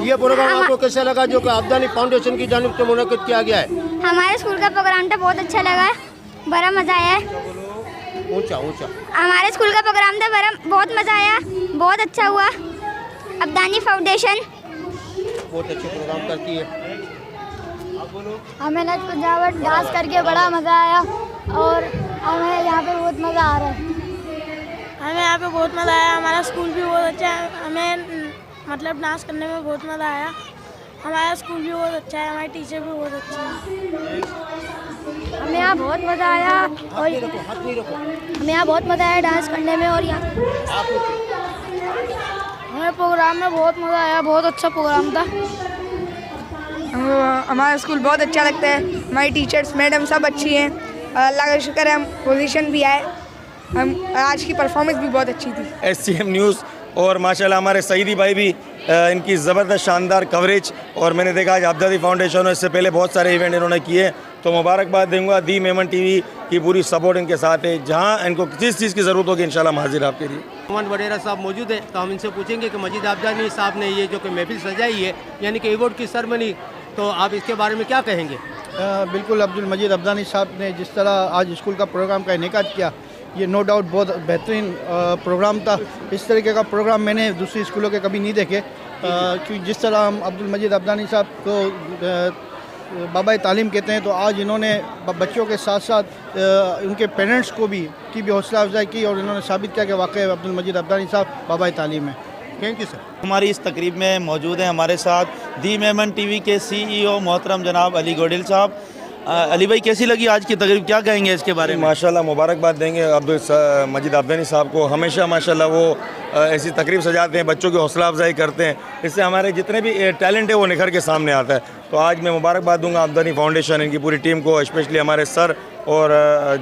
ये प्रोग्राम आपको कैसा लगा जो कि अब्दानी फाउंडेशन की जानिब से मुनक्किद किया गया है? हमारे स्कूल का प्रोग्राम तो बहुत अच्छा लगा है, बड़ा मज़ा आया है। ऊंचा ऊंचा। हमारे स्कूल का प्रोग्राम था बहुत मज़ा आया, बहुत अच्छा हुआ। अब्दानी फाउंडेशन बहुत अच्छे प्रोग्राम करती है। हमें नाच कुजावट डांस करके बड़ा मज़ा आया और हमें यहाँ पे बहुत मज़ा आ रहा है। हमें यहाँ पे बहुत मज़ा आया, हमारा स्कूल भी बहुत अच्छा है, हमें मतलब डांस करने में बहुत मज़ा आया। हमारा स्कूल भी बहुत अच्छा है, हमारे टीचर भी बहुत अच्छे हैं। हमें यहाँ बहुत मज़ा आया और हमें यहाँ बहुत मज़ा आया डांस करने में। और यहाँ हमें प्रोग्राम में बहुत मज़ा आया, बहुत अच्छा प्रोग्राम था। हमारा स्कूल बहुत अच्छा लगता है, हमारी टीचर्स मैडम सब अच्छी हैं, अल्लाह का शुक्र है हम पोजीशन भी आए, हम आज की परफॉर्मेंस भी बहुत अच्छी थी। SCM न्यूज़ और माशाल्लाह हमारे सईदी भाई भी इनकी ज़बरदस्त शानदार कवरेज, और मैंने देखा कि अब्दानी फाउंडेशन इससे पहले बहुत सारे इवेंट इन्होंने किए, तो मुबारकबाद दूंगा। दी मेमन TV की पूरी सपोर्ट इनके साथ है, जहां इनको जिस चीज़ की ज़रूरत होगी इंशाल्लाह हाजिर आपके लिए। मोहम्मद वडेरा साहब मौजूद है, तो हम इनसे पूछेंगे कि मजीद अब्दानी साहब ने ये जो कि महफिल सजाई है, यानी कि अवार्ड की सेरेमनी, तो आप इसके बारे में क्या कहेंगे? बिल्कुल, अब्दुल मजीद अब्दानी साहब ने जिस तरह आज स्कूल का प्रोग्राम का इनेकाद किया, ये नो डाउट बहुत बेहतरीन प्रोग्राम था। इस तरीके का प्रोग्राम मैंने दूसरी स्कूलों के कभी नहीं देखे, कि जिस तरह हम अब्दुल मजीद अब्दानी साहब को बाबा तालीम कहते हैं, तो आज इन्होंने बच्चों के साथ साथ उनके पेरेंट्स को भी हौसला अफजाई की और इन्होंने साबित किया कि वाकई अब्दुल मजीद अब्दानी साहब बाबा तालीम है। Thank you sir. हमारी इस तकरीब में मौजूद हैं हमारे साथ दी मेमन TV के CEO मोहतरम जनाब अली गोडिल साहब। अली भाई, कैसी लगी आज की तकरीब, क्या कहेंगे इसके बारे में? माशाल्लाह मुबारकबाद देंगे अब्दुल मजीद अब्दानी साहब को। हमेशा माशाल्लाह वो ऐसी तकरीब सजाते हैं, बच्चों की हौसला अफजाई करते हैं, इससे हमारे जितने भी टैलेंट है वो निखर के सामने आता है। तो आज मैं मुबारकबाद दूंगा अब्दानी फाउंडेशन, इनकी पूरी टीम को, स्पेशली हमारे सर और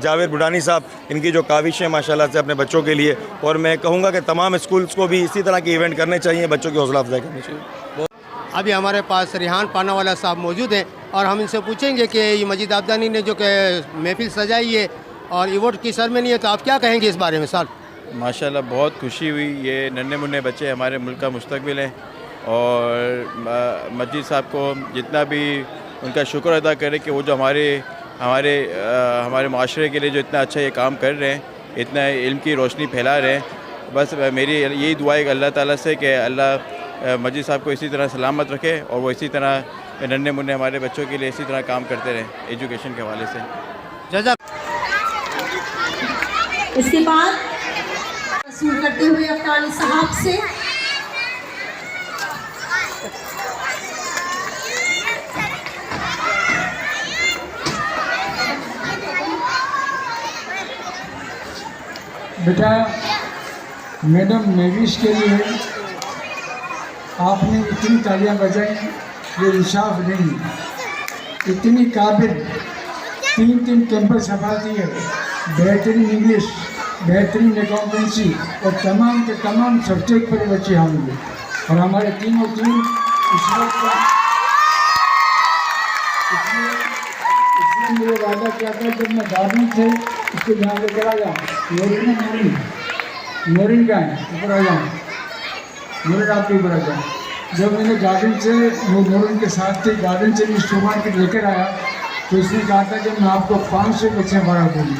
जावेद बुढ़ानी साहब, इनकी जो काविश है माशाल्लाह से अपने बच्चों के लिए। और मैं कहूँगा कि तमाम स्कूल्स को भी इसी तरह के इवेंट करने चाहिए, बच्चों की हौसला अफजाई करनी चाहिए। अभी हमारे पास रिहान पानावाला साहब मौजूद हैं और हम इनसे पूछेंगे कि ये मजीद अब्दानी ने जो कि महफिल सजाई है और अवार्ड की सेरेमनी है, तो आप क्या कहेंगे इस बारे में? सर माशाल्लाह बहुत खुशी हुई, ये नन्हे मुन्ने बच्चे हमारे मुल्क का मुस्तकबिल हैं, और मजीद साहब को जितना भी उनका शुक्र अदा करें कि वो जो हमारे माशरे के लिए जो इतना अच्छा ये काम कर रहे हैं, इतना इल्म की रोशनी फैला रहे हैं। बस मेरी यही दुआ है अल्लाह ताला से कि अल्लाह मजीद साहब को इसी तरह सलामत रखे और वो इसी तरह नन्हे मुन्ने हमारे बच्चों के लिए इसी तरह काम करते रहें एजुकेशन के हवाले से। जज़ाक। इसके बाद वसूल करते हुए अब्दानी साहब से बेटा मैडम मेविश के लिए आपने इतनी तालियां बजाई, ये इंसाफ नहीं। इतनी काबिल 3 कैंपस संभालती है, बेहतरीन इंग्लिश, बेहतरीन अकाउंटेंसी और तमाम के तमाम सब्जेक्ट पर बच्चे होंगे। और हमारे तीनों टीम इस वक्त इसने मुझे वादा किया था जब मैं गार्डन से इसको यहाँ लेकर आ जाऊँ। नोरिन का है, ऊपर आ जाऊँ, नोरिन आपके ऊपर आ जाऊँ। जब मैंने गार्डन से नोरिन के साथ थे, गार्डन से इस मार्केट लेकर आया, तो इसने कहा था कि मैं आपको 500 बच्चे बढ़ा दूँगी।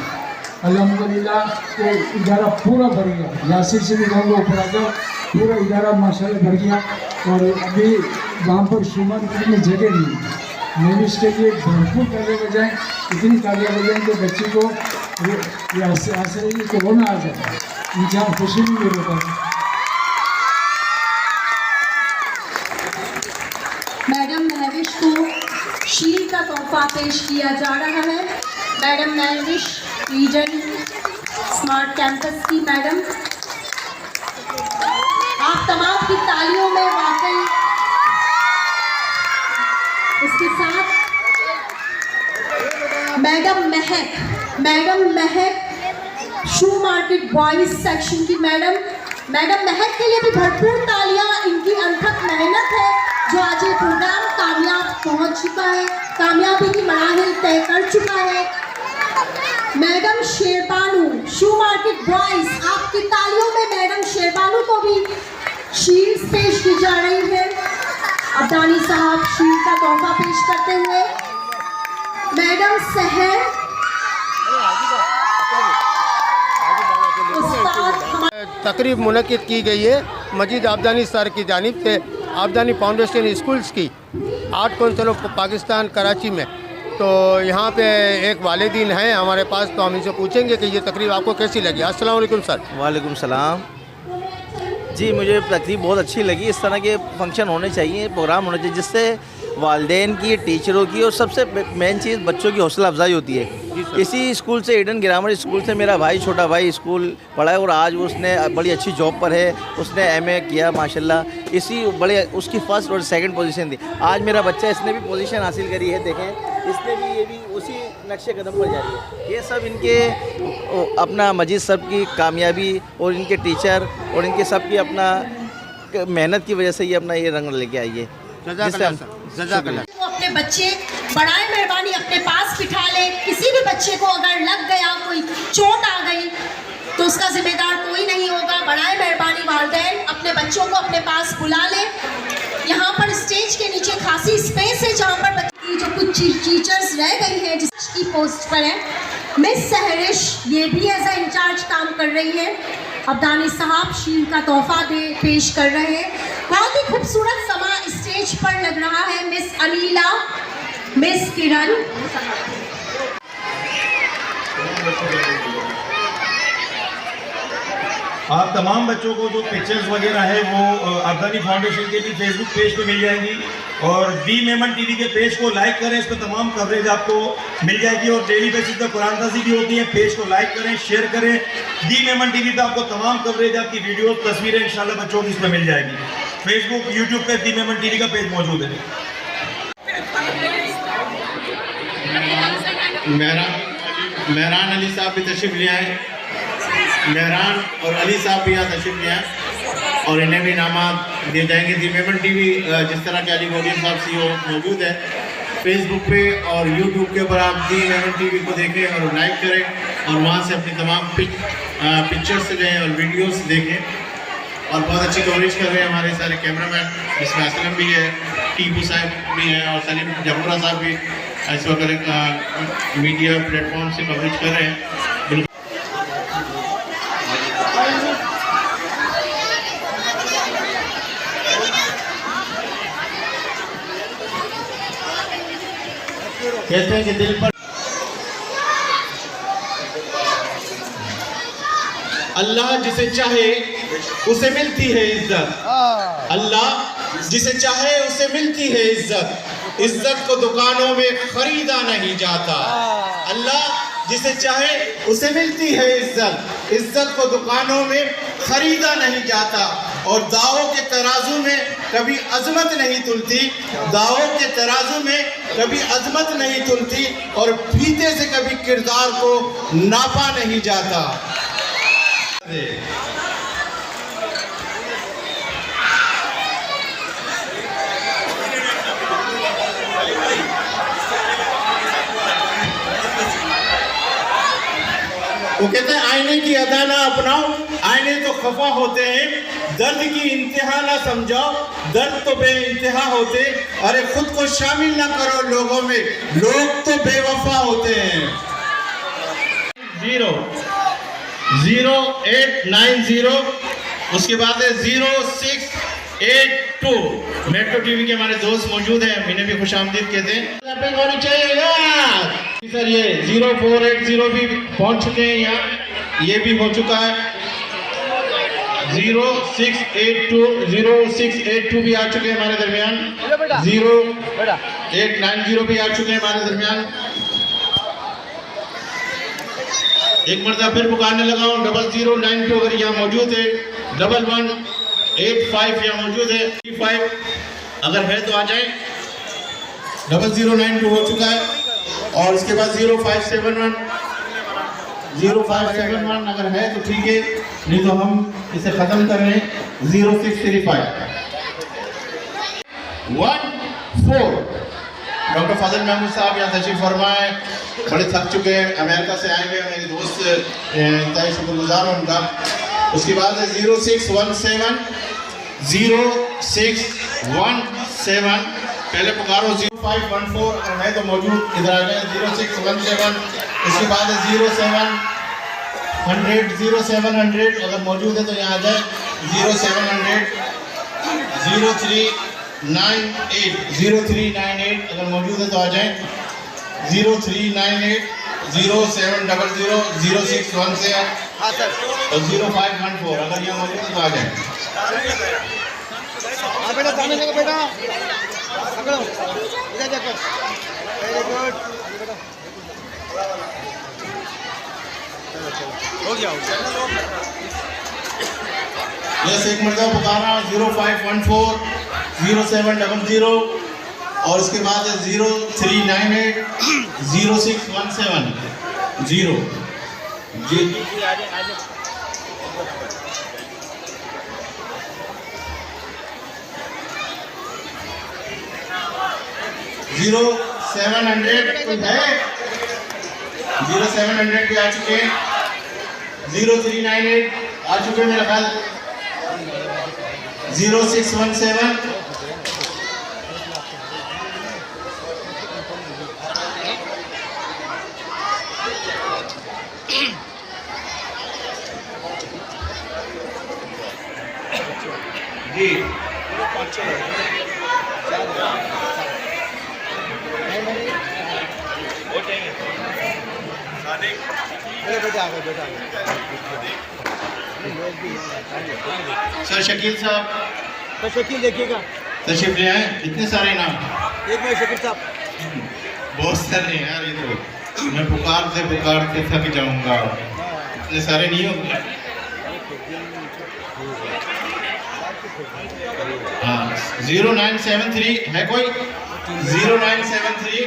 अल्हम्दुलिल्लाह तो इदारा पूरा भर गया, यासिर से भी कहूँगा ऊपर आ जाओ, पूरा इदारा माशाल्लाह भर गया। और अभी वहाँ पर शुमार में जगह नहीं, मैं इसके लिए भरपूर तालियां बजाएँ, इतनी तालियां बजाएँ कि बच्चे को ये आसरे को रोना आ जाता है, इंसान खुशी नहीं होता। मैडम महविश को शील्ड का तोहफा पेश किया जा रहा है। Madam Mahvish region smart campus की मैडम, आप तमाम की तालियों में वाकई। इसके साथ मैडम महक शू मार्केट बॉयज सेक्शन की मैडम महक के लिए भी भरपूर तालियां। इनकी अनथक मेहनत है जो आज ये प्रोग्राम कामयाब पहुंच चुका है, कामयाबी की मराहिल तय कर चुका है। मैडम शेरबानू शू मार्केट बॉयज, आपकी तालियों में मैडम शेरबानू को भी शील्ड्स पेश की जा रही है। अब्दानी साहब शील्ड का तोहफा पेश करते हुए मैडम सहर तकरीब मुनक्किद की गई है मजीद आबदानी सर की जानिब से आबदानी फाउंडेशन स्कूल्स की art council of Pakistan Karachi में। तो यहाँ पे एक वालिदीन हैं हमारे पास, तो हम इनसे पूछेंगे कि ये तकरीब आपको कैसी लगी। अस्सलाम वालेकुम सर। वालेकुम सलाम जी, मुझे तकरीब बहुत अच्छी लगी। इस तरह के फंक्शन होने चाहिए, प्रोग्राम होने चाहिए, जिससे वालिदैन की, टीचरों की और सबसे मेन चीज़ बच्चों की हौसला अफजाई होती है। इसी स्कूल से, ईडन ग्रामर स्कूल से मेरा भाई, छोटा भाई स्कूल पढ़ा है और आज उसने बड़ी अच्छी जॉब पर है। उसने MA किया माशाल्लाह, इसी बड़े उसकी फ़र्स्ट और सेकंड पोजीशन थी। आज मेरा बच्चा, इसने भी पोजीशन हासिल करी है, देखें इसने भी, ये भी उसी नक्शे कदम पर जा रही है। ये सब इनके अपना मजीद सब की कामयाबी और इनके टीचर और इनके सब की अपना मेहनत की वजह से ये अपना ये रंग लेके आई है। वो अपने बच्चे बड़ाए मेहरबानी अपने पास बिठा ले। किसी भी बच्चे को अगर लग गया, कोई चोट आ गई, तो उसका जिम्मेदार कोई नहीं होगा। बड़ाए मेहरबानी वालिदैन अपने बच्चों को अपने पास बुला ले। यहाँ पर स्टेज के नीचे खासी स्पेस है जहाँ पर बच्चे जो कुछ टीचर्स रह गई हैं जिसकी पोस्ट पर है। मिस सहरिश ये भी एज ए इंचार्ज काम कर रही है। अब्दानी साहब शील्ड का तोहफा पेश कर रहे हैं। बहुत ही खूबसूरत समा स्टेज पर लग रहा है। मिस अनीला, मिस किरण, आप तमाम बच्चों को जो पिक्चर्स वगैरह है वो अब्दानी फाउंडेशन के भी फेसबुक पेज पे मिल जाएंगी और दी मेमन टीवी के पेज को लाइक करें, इस पर तमाम कवरेज आपको मिल जाएगी। और डेली बेसिस पर कुरान ताज़ी भी होती है। पेज को लाइक करें, शेयर करें। दी मेमन टीवी पे आपको तमाम कवरेज, आपकी वीडियो, तस्वीरें इंशाल्लाह बच्चों की इस पर मिल जाएगी। फेसबुक, यूट्यूब पे दी मेमन टीवी का पेज मौजूद है। मेहरान अली साहब भी तशरीफ ले आए। मेहरान और अली साहब भी यहाँ तशरीफ ले आए और इन्हें भी इनामात दिए जाएंगे। दी मेमन टीवी जिस तरह के अली गोडियन साहब CEO मौजूद है, फेसबुक पे और यूट्यूब के ऊपर आप दी मेमन टीवी को देखें और लाइक करें और वहाँ से अपनी तमाम पिक्चर्स लें और वीडियोस देखें। और बहुत अच्छी कवरेज कर रहे हैं हमारे सारे कैमरामैन, जिसमें असलम भी है, टीपू साहब भी हैं और सलीम जमूरा साहब भी इस वक्त मीडिया प्लेटफॉर्म से कवरेज कर रहे हैं। कहते हैं कि दिल पर अल्लाह जिसे चाहे उसे मिलती है इज्जत। अल्लाह जिसे चाहे उसे मिलती है इज्जत। इज्जत को दुकानों में खरीदा नहीं जाता। अल्लाह जिसे चाहे उसे मिलती है इज्जत। इज्जत को दुकानों में खरीदा नहीं जाता। और दावों के तराजू में कभी अजमत नहीं तुलती। दावों के तराजू में कभी अजमत नहीं तुलती और फीते से कभी किरदार को नापा नहीं जाता। वो कहते हैं आईने की अदा ना अपनाओ, आईने तो खफा होते हैं। दर्द की इंतहा ना समझाओ, दर्द तो बेइंतहा होते। अरे खुद को शामिल ना करो लोगों में, लोग तो बेवफा होते हैं। 0890, उसके बाद है 0682। मेट्रो टीवी के हमारे दोस्त मौजूद हैं, इन्हें भी खुश आमदीद कहते हैं। होनी चाहिए यार सर। ये 0480 भी पहुंच चुके हैं यहाँ, ये भी हो चुका है। 0682 भी आ चुके हैं हमारे दरमियान। 0890 भी आ चुके हैं हमारे दरमियान। एक मरतबा फिर पुकारने लगा हूँ। 0092 अगर यहाँ मौजूद है। 1185 यहाँ मौजूद है। 35 अगर है तो आ जाए। 0092 हो चुका है और इसके बाद 0571 अगर है तो ठीक है, नहीं तो हम इसे ख़त्म कर रहे हैं। 0635 14। डॉक्टर फजल महमूद साहब यहाँ तशरीफ फरमाए, बड़े थक चुके हैं, अमेरिका से आए हुए मेरे दोस्त, इंतहाई शुक्रगुजार हूँ उनका। उसके बाद है 0617 पहले पुकारो 0514 अगर है तो मौजूद इधर आ जाए 0617। इसके बाद है 0700 अगर मौजूद है तो यहाँ आ जाए 0700 0398 अगर मौजूद है तो आ जाए 0398 0700 0617 और 0514 अगर यहाँ मौजूद है तो आ जाए। बेटा सामने देखो बेटा, पकड़ो इधर देखो, वेरी गुड हो गया। यस एक मरतबा पुकारा 0514 0700 और इसके बाद है 0398 0617 0 जी 0700 कोई है 0700 भी आ चुके हैं 0398 आ चुके मेरा ख्याल 0617 जी सर शकील साहब तो शकील देखिएगा तशरीफ ले आए। इतने सारे इनाम एक मिनट शकील साहब, बहुत सारे हैं यार, ये तो मैं पुकारते थक जाऊंगा, इतने सारे नहीं होंगे। हाँ 0973 है कोई 0973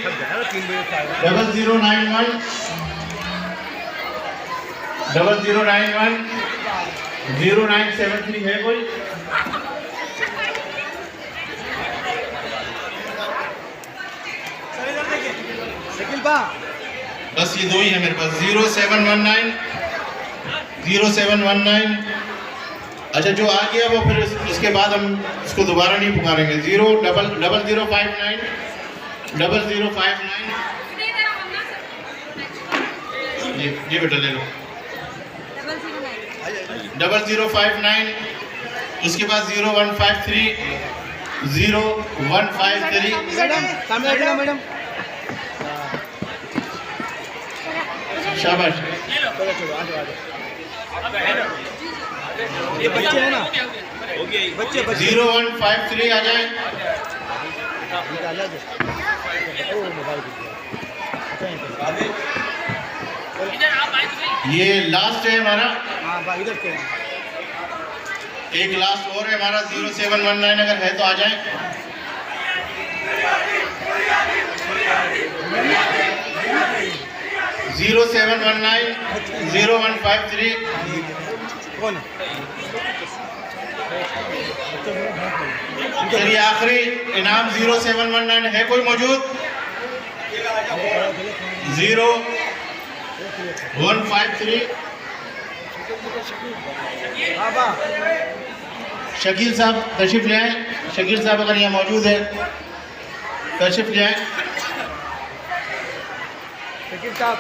0091 0091 0973 है कोई? बस ये दो ही है मेरे पास 0719 अच्छा जो आ गया वो फिर इसके बाद हम इसको दोबारा नहीं पुकारेंगे 0059 ये बेटा ले लो 0059 उसके बाद 0153 मैडम शाबाश ये बच्चे हैं ना, बच्चे 0153 आ जाए। ये लास्ट है हमारा, एक लास्ट और है हमारा 0719 अगर है तो आ जाए। जीरो 0719 0153 चलिए आखिरी इनाम 0719 है कोई मौजूद 0153 शकील साहब तशरीफ ले आए। शकील साहब अगर यहाँ मौजूद है तशरीफ ले आए। शकील साहब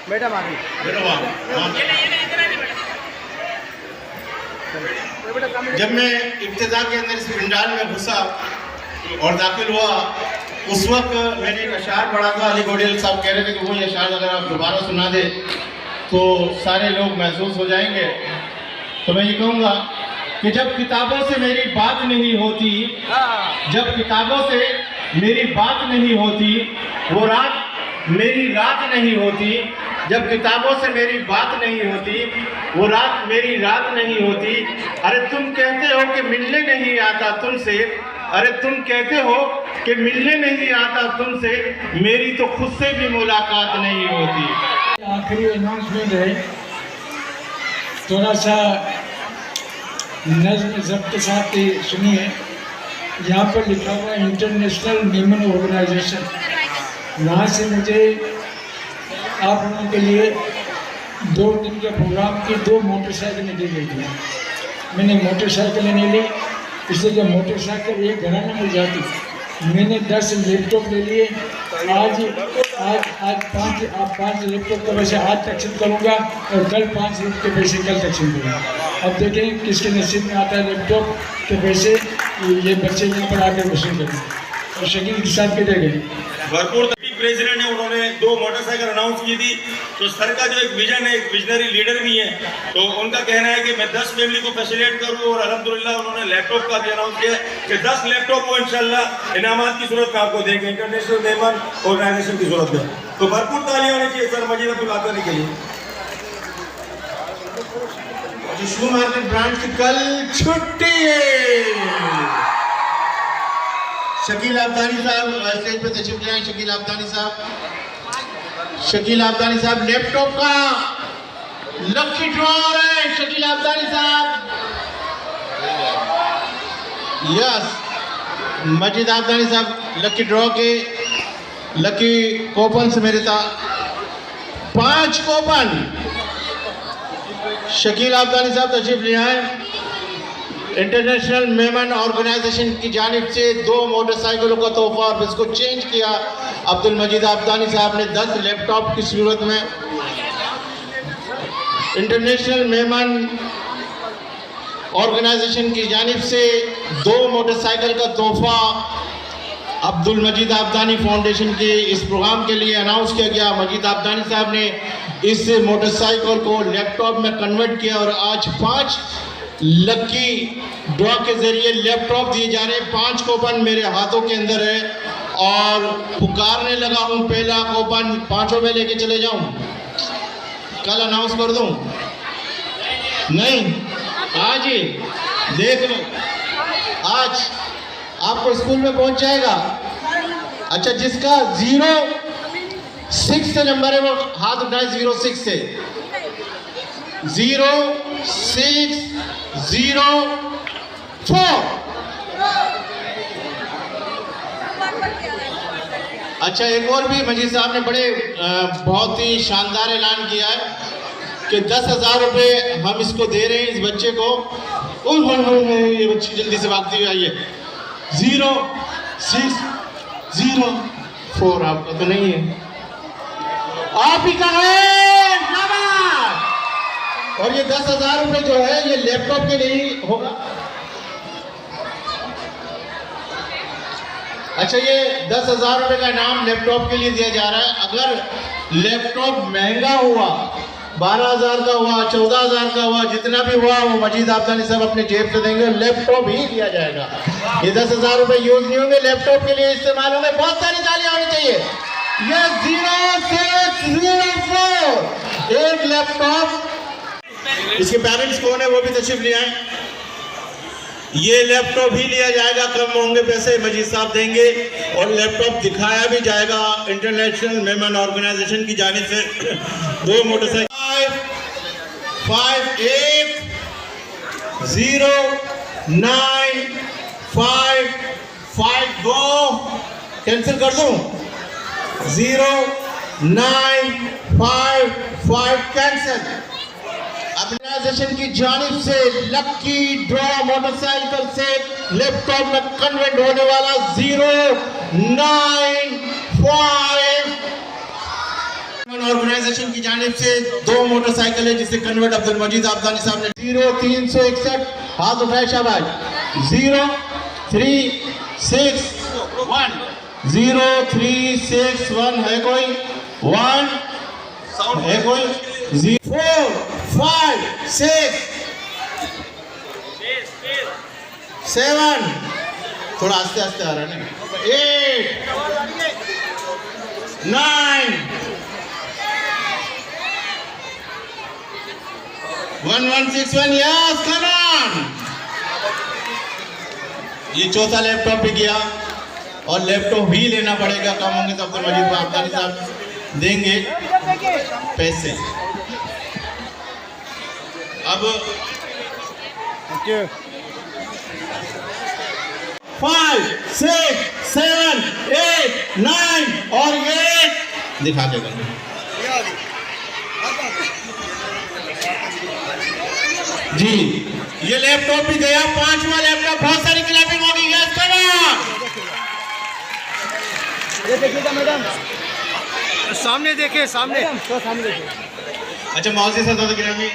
मैडम आ गई, जब मैं इब्तिदा के अंदर इस पंडाल में घुसा और दाखिल हुआ उस वक्त मैंने एक अशार पढ़ा था। अली गोडियल साहब कह रहे थे कि वो ये अशार अगर आप दोबारा सुना दे तो सारे लोग महसूस हो जाएंगे। तो मैं ये कहूँगा कि जब किताबों से मेरी बात नहीं होती, जब किताबों से मेरी बात नहीं होती, वो रात मेरी रात नहीं होती। जब किताबों से मेरी बात नहीं होती, वो रात मेरी रात नहीं होती। अरे तुम कहते हो कि मिलने नहीं आता तुमसे, अरे तुम कहते हो कि मिलने नहीं आता तुमसे, मेरी तो खुद से भी मुलाकात नहीं होती। आखिरी अनाउंसमेंट है, थोड़ा सा नज़्म ज़ब्त के साथ सुनिए। यहाँ पर लिखा हुआ इंटरनेशनल वीमेन ऑर्गेनाइजेशन, वहाँ से मुझे आप लोगों के लिए 2 दिन के प्रोग्राम की 2 मोटरसाइकिलें दी गई थी। मैंने मोटरसाइकिलें नहीं ली, इसलिए जब मोटरसाइकिल एक घराने में जाती मैंने 10 लैपटॉप ले लिए। आज आज आज 5 लैपटॉप के पैसे आज तकसीम करूँगा और कल 5 लैपटॉप के पैसे कल तकसीम करूँगा। अब देखें किसके नसीब में आता है लैपटॉप के पैसे, ये बच्चे यहाँ पर आकर वसूल करेंगे। और शकील के साथ के गए भरपूर प्रेसिडेंट है, उन्होंने 2 मोटरसाइकिल अनाउंस की थी। तो सर का जो एक विजन है, एक विजनरी लीडर भी है, तो उनका कहना है कि मैं 10 फैमिली को फैसिलिटेट करूँ और अल्हम्दुलिल्लाह उन्होंने लैपटॉप का भी अनाउंस किया कि 10 लैपटॉप को इंशाल्लाह इनामात की सूरत में आपको देंगे, इंटरनेशनल मेहमान ऑर्गेनाइजेशन की सूरत में। तो भरपूर तालियां होनी चाहिए सर मजीद अब्दुल आतानी के लिए। जो शू मार्केट ब्रांच की कल छुट्टी है। शकील आबदानी साहब स्टेज पे तशरीफ ले आए। शकील आबदानी साहब लैपटॉप का लकी ड्रॉ है। शकील आबदानी साहब, यस, मजीद आबदानी साहब लकी ड्रॉ के लकी कूपन से मेरे था 5 कूपन। शकील आबदानी साहब तशरीफ ले आए। इंटरनेशनल मेहमान ऑर्गेनाइजेशन की जानिब से 2 मोटरसाइकिलों का तोहफा और इसको चेंज किया अब्दुल मजीद आबदानी साहब ने 10 लैपटॉप की सूरत में। इंटरनेशनल मेहमान ऑर्गेनाइजेशन की जानिब से 2 मोटरसाइकिल का तोहफा अब्दुल मजीद आबदानी फाउंडेशन के इस प्रोग्राम के लिए अनाउंस किया गया। मजीद आबदानी साहब ने इस मोटरसाइकिल को लैपटॉप में कन्वर्ट किया और आज 5 लकी ड्रॉ के जरिए लैपटॉप दिए जा रहे हैं। 5 कूपन मेरे हाथों के अंदर है और पुकारने लगा हूँ पहला कूपन 5 में लेके चले जाऊँ, कल अनाउंस कर दूँ? नहीं, आज ही देख लो, आज आपको स्कूल में पहुँच जाएगा। अच्छा, जिसका 06 से नंबर है वो हाथ उठाए। 06 से 0604। अच्छा, एक और भी मजीद साहब ने बड़े बहुत ही शानदार ऐलान किया है कि 10,000 रुपये हम इसको दे रहे हैं इस बच्चे को। ये बच्ची जल्दी से भागती हुई आई है। 0604 आपका तो नहीं है, आप ही का है। और ये 10,000 रुपये जो है ये लैपटॉप के लिए ही होगा। अच्छा, ये 10,000 रुपये का इनाम लैपटॉप के लिए दिया जा रहा है। अगर लैपटॉप महंगा हुआ, 12,000 का हुआ, 14,000 का हुआ, जितना भी हुआ वो मजीद आबदानी साहब अपने जेब से देंगे, लैपटॉप ही दिया जाएगा। ये 10,000 रुपये यूज नहीं होंगे, लैपटॉप के लिए इस्तेमाल होंगे। बहुत सारी तालियां होनी चाहिए। ये 0604 एक लैपटॉप। इसके पेरेंट्स कौन है वो भी तशरीफ ले आए। ये लैपटॉप ही लिया जाएगा, कम होंगे पैसे मजीद साहब देंगे और लैपटॉप दिखाया भी जाएगा इंटरनेशनल मेहमान ऑर्गेनाइजेशन की जानिब से। 2 मोटरसाइकिल 580955 कैंसिल कर दूं? 0955 कैंसिल। ऑर्गेनाइजेशन की जानिब से लकी ड्रॉ मोटरसाइकिल से लैपटॉप में कन्वर्ट होने वाला 095 ऑर्गेनाइजेशन की जानिब से 2 मोटरसाइकिल है जिसे कन्वर्ट अब्दुल मजीद आबदानी साहब ने। 0361 हाथ उठाए शाबाश। 0361 0361 है कोई? 1 है कोई? 4 5 6 7 थोड़ा आस्ते आस्ते आ रहा है ना। 8 9 1161 यस कम ऑन। ये चौथा लैपटॉप भी गया और लैपटॉप भी लेना पड़ेगा। कम होंगे तो अब्दुल मजीद आबदानी साहब देंगे पैसे। अब 5 6 7 8 9 और ये दिखा देगा जी। ये लैपटॉप भी गया, 5वां लैपटॉप। बहुत सारी क्लैपिंग होगी। Yes come on. ये देखिएगा मैडम, सामने देखिए, सामने। अच्छा मौसी सदात गिरामी,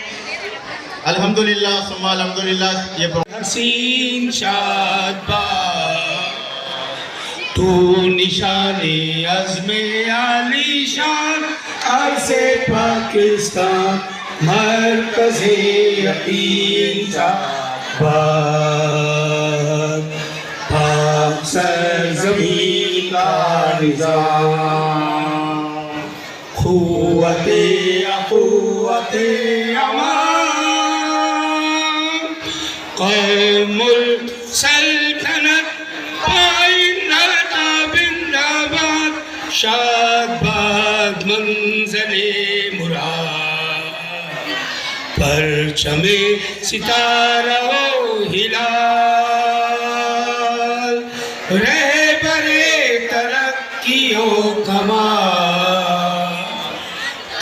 अल्हम्दुलिल्लाह सुम्मा अल्हम्दुलिल्लाह। ये हसीन शादबाद तू निशाने अज़्मे आलीशान अर्ज़े पाकिस्तान मरकज़े यकीन शाबाद पाक सरज़मीं का निज़ाम क़ुव्वते अमान क़ौमुल सल्तनत बिंदाबाद शादबाद मंज़ले मुराद परचमे सितारा हिलाल रहबरे तरक्कियों कमाल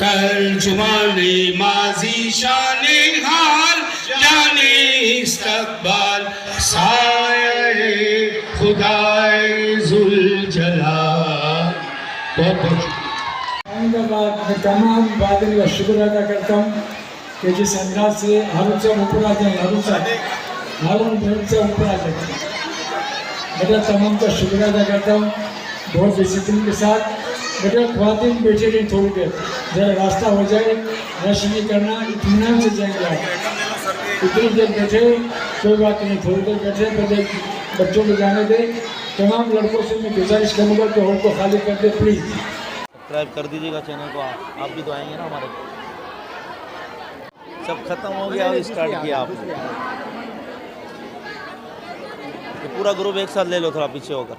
तर्जुमाने माज़ी शाने हाल जाने इस्तक़बाल साये खुदाए जुल जलाल। अहमदाबाद में तमाम बादल का शुक्र अदा करता हूँ कि जिस अंदाज से हारून से ऊपर आ जाए, हारून से ऊपर आ जाए। बेटा तमाम का शुक्र अदा करता हूँ बहुत डिसिप्लिन के साथ। बेटा ख्वातीन बैठे नहीं थोड़ी देर, जरा रास्ता हो जाए, रश नहीं करना, इत्मीनान से जाएंगे आप। इतनी देर बैठे कोई बात नहीं, थोड़ी देर बैठे, पहले बच्चों को जाने दें। तमाम लड़कों से मैं गुजारिश करूँगा कि हॉल को खाली कर दे प्लीज़। सब्सक्राइब कर दीजिएगा चैनल को, आप भी तो आएंगे ना हमारे। सब खत्म हो गया और स्टार्ट किया आपने। ये पूरा ग्रुप एक साथ ले लो, थोड़ा पीछे होकर।